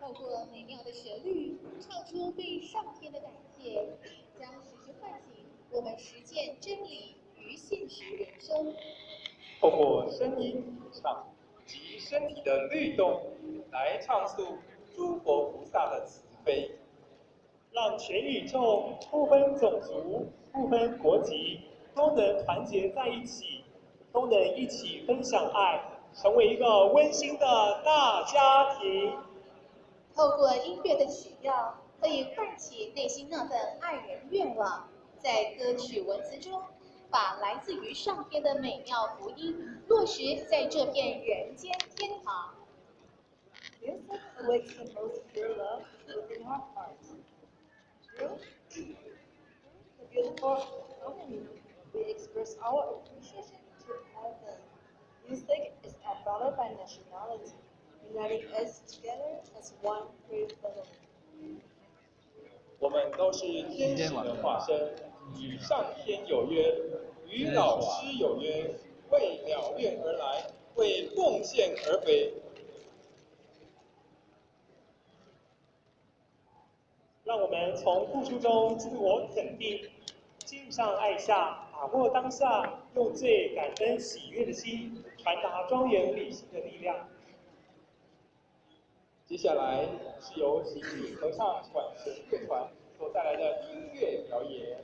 透过美妙的旋律，唱出对上天的感谢，将时时唤醒我们实践真理与现实人生。透过声音唱及身体的律动，来唱诉诸佛菩萨的慈悲，让全宇宙不分种族、不分国籍，都能团结在一起，都能一起分享爱，成为一个温馨的大家庭。透过音乐的曲调，可以唤起内心那份爱人愿望，在歌曲文字中，把来自于上天的美妙福音落实在这片人间天堂。Music awakes the most pure love within our hearts. Through the beautiful harmony, we express our appreciation to heaven. Music is our brother by nationality, uniting us together as one great family. 我们都是天使的化身，与上天有约，与老师有约，为了愿而来，为奉献而回。让我们从付出中自我肯定，敬上爱下，把握当下，用最感恩喜悦的心，传达庄严理性的力量。接下来是由戏剧合唱管弦乐团所带来的音乐表演。